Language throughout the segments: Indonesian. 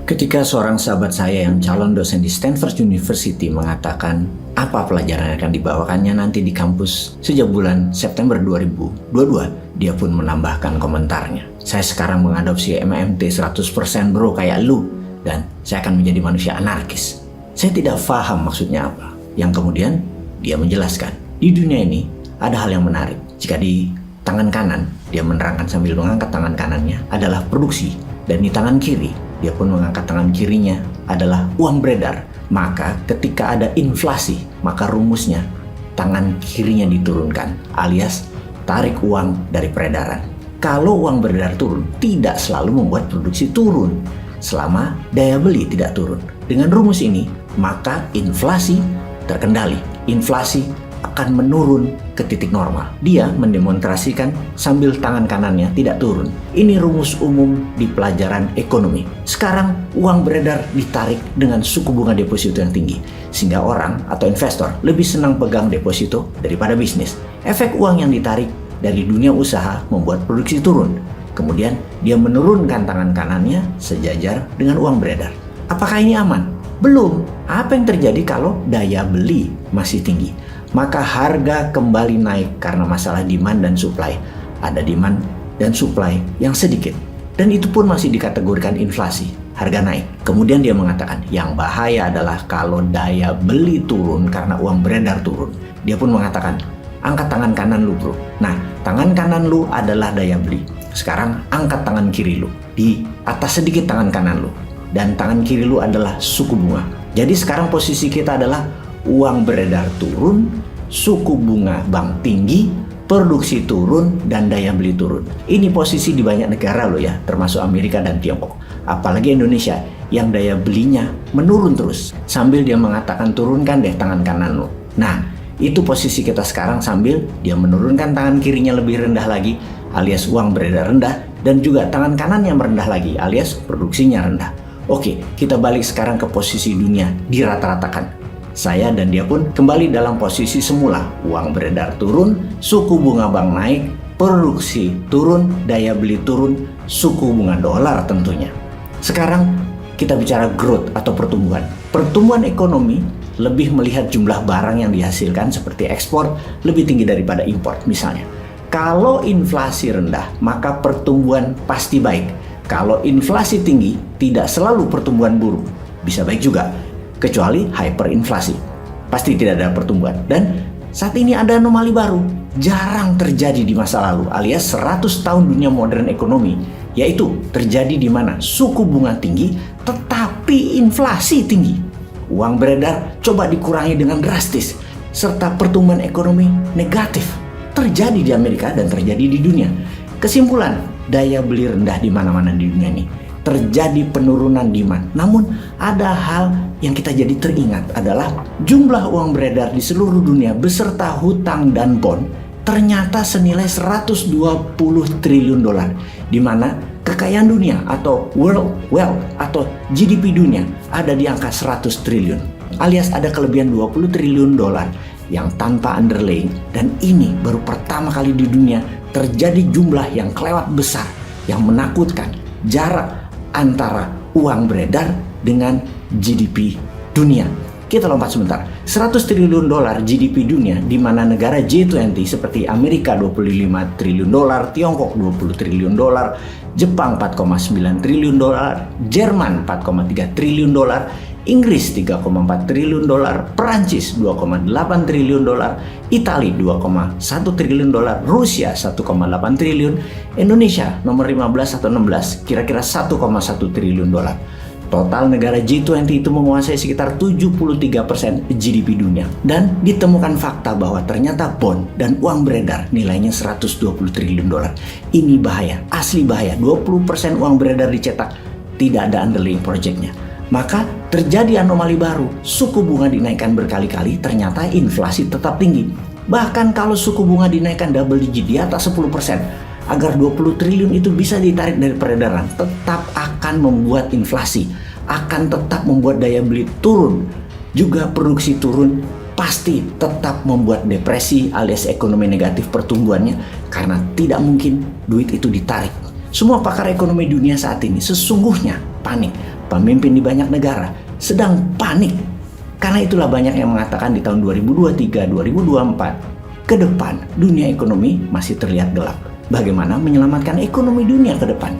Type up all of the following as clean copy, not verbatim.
Ketika seorang sahabat saya yang calon dosen di Stanford University mengatakan apa pelajaran yang akan dibawakannya nanti di kampus sejak bulan September 2022, dia pun menambahkan komentarnya. Saya sekarang mengadopsi MMT 100% bro kayak lu, dan saya akan menjadi manusia anarkis. Saya tidak paham maksudnya apa. Yang kemudian dia menjelaskan, di dunia ini ada hal yang menarik. Jika di tangan kanan, dia menerangkan sambil mengangkat tangan kanannya adalah produksi, dan di tangan kiri dia pun mengangkat tangan kirinya adalah uang beredar. Maka ketika ada inflasi, maka rumusnya tangan kirinya diturunkan, alias tarik uang dari peredaran. Kalau uang beredar turun, tidak selalu membuat produksi turun selama daya beli tidak turun. Dengan rumus ini, maka inflasi terkendali. Inflasi akan menurun ke titik normal. Dia mendemonstrasikan sambil tangan kanannya tidak turun. Ini rumus umum di pelajaran ekonomi. Sekarang uang beredar ditarik dengan suku bunga deposito yang tinggi, sehingga orang atau investor lebih senang pegang deposito daripada bisnis. Efek uang yang ditarik dari dunia usaha membuat produksi turun. Kemudian dia menurunkan tangan kanannya sejajar dengan uang beredar. Apakah ini aman? Belum. Apa yang terjadi kalau daya beli masih tinggi? Maka harga kembali naik karena masalah demand dan supply. Ada demand dan supply yang sedikit. Dan itu pun masih dikategorikan inflasi. Harga naik. Kemudian dia mengatakan yang bahaya adalah kalau daya beli turun karena uang beredar turun. Dia pun mengatakan, angkat tangan kanan lu bro. Nah, tangan kanan lu adalah daya beli. Sekarang angkat tangan kiri lu. Di atas sedikit tangan kanan lu. Dan tangan kiri lu adalah suku bunga. Jadi sekarang posisi kita adalah uang beredar turun, suku bunga bank tinggi, produksi turun, dan daya beli turun. Ini posisi di banyak negara loh ya, termasuk Amerika dan Tiongkok. Apalagi Indonesia yang daya belinya menurun terus. Sambil dia mengatakan turunkan deh tangan kanan lo. Nah, itu posisi kita sekarang sambil dia menurunkan tangan kirinya lebih rendah lagi, alias uang beredar rendah, dan juga tangan kanannya merendah lagi, alias produksinya rendah. Oke, kita balik sekarang ke posisi dunia, dirata-ratakan. Saya dan dia pun kembali dalam posisi semula. Uang beredar turun, suku bunga bank naik, produksi turun, daya beli turun, suku bunga dolar tentunya. Sekarang kita bicara growth atau pertumbuhan. Pertumbuhan ekonomi lebih melihat jumlah barang yang dihasilkan seperti ekspor lebih tinggi daripada impor misalnya. Kalau inflasi rendah, maka pertumbuhan pasti baik. Kalau inflasi tinggi, tidak selalu pertumbuhan buruk. Bisa baik juga. Kecuali hyperinflasi, pasti tidak ada pertumbuhan. Dan saat ini ada anomali baru, jarang terjadi di masa lalu, alias 100 tahun dunia modern ekonomi, yaitu terjadi di mana suku bunga tinggi tetapi inflasi tinggi. Uang beredar coba dikurangi dengan drastis, serta pertumbuhan ekonomi negatif terjadi di Amerika dan terjadi di dunia. Kesimpulan, daya beli rendah di mana-mana di dunia ini. Terjadi penurunan demand. Namun ada hal yang kita jadi teringat adalah jumlah uang beredar di seluruh dunia beserta hutang dan bond ternyata senilai 120 triliun dolar, di mana kekayaan dunia atau world wealth atau GDP dunia ada di angka 100 triliun, alias ada kelebihan 20 triliun dolar yang tanpa underlying. Dan ini baru pertama kali di dunia terjadi jumlah yang kelewat besar, yang menakutkan. Jarak antara uang beredar dengan GDP dunia. Kita lompat sebentar. 100 triliun dolar GDP dunia, di mana negara G20 seperti Amerika 25 triliun dolar, Tiongkok 20 triliun dolar, Jepang 4,9 triliun dolar, Jerman 4,3 triliun dolar, Inggris 3,4 triliun dolar, Perancis 2,8 triliun dolar, Italia 2,1 triliun dolar, Rusia 1,8 triliun, Indonesia nomor 15 atau 16 kira-kira 1,1 triliun dolar. Total negara G20 itu menguasai sekitar 73% GDP dunia. Dan ditemukan fakta bahwa ternyata bond dan uang beredar nilainya 120 triliun dolar. Ini bahaya, asli bahaya. 20% uang beredar dicetak, tidak ada underlying projectnya. Maka terjadi anomali baru, suku bunga dinaikkan berkali-kali, ternyata inflasi tetap tinggi. Bahkan kalau suku bunga dinaikkan double digit di atas 10%, agar 20 triliun itu bisa ditarik dari peredaran, tetap akan membuat inflasi, akan tetap membuat daya beli turun, juga produksi turun, pasti tetap membuat depresi alias ekonomi negatif pertumbuhannya, karena tidak mungkin duit itu ditarik. Semua pakar ekonomi dunia saat ini sesungguhnya panik pemimpin di banyak negara sedang panik. Karena itulah banyak yang mengatakan di tahun 2023, 2024 ke depan dunia ekonomi masih terlihat gelap. Bagaimana menyelamatkan ekonomi dunia ke depan?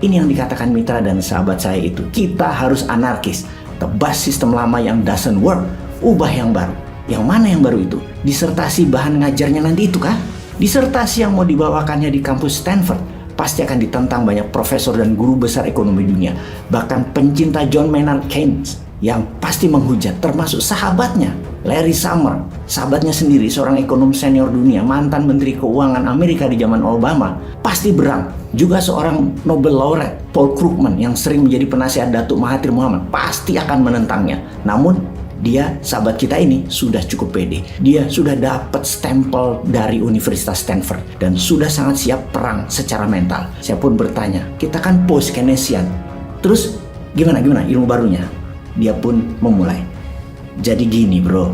Ini yang dikatakan mitra dan sahabat saya itu. Kita harus anarkis. Tebas sistem lama yang doesn't work. Ubah yang baru. Yang mana yang baru itu? Disertasi bahan ngajarnya nanti itu kah? Disertasi yang mau dibawakannya di kampus Stanford pasti akan ditentang banyak profesor dan guru besar ekonomi dunia. Bahkan pencinta John Maynard Keynes yang pasti menghujat, termasuk sahabatnya Larry Summers, sahabatnya sendiri, seorang ekonom senior dunia, mantan Menteri Keuangan Amerika di zaman Obama, pasti berang. Juga seorang Nobel laureate Paul Krugman yang sering menjadi penasihat Datuk Mahathir Mohamad pasti akan menentangnya. Namun dia, sahabat kita ini, sudah cukup pede. Dia sudah dapat stempel dari Universitas Stanford dan sudah sangat siap perang secara mental. Saya pun bertanya, kita kan post Keynesian, terus gimana ilmu barunya? Dia pun memulai. Jadi gini bro,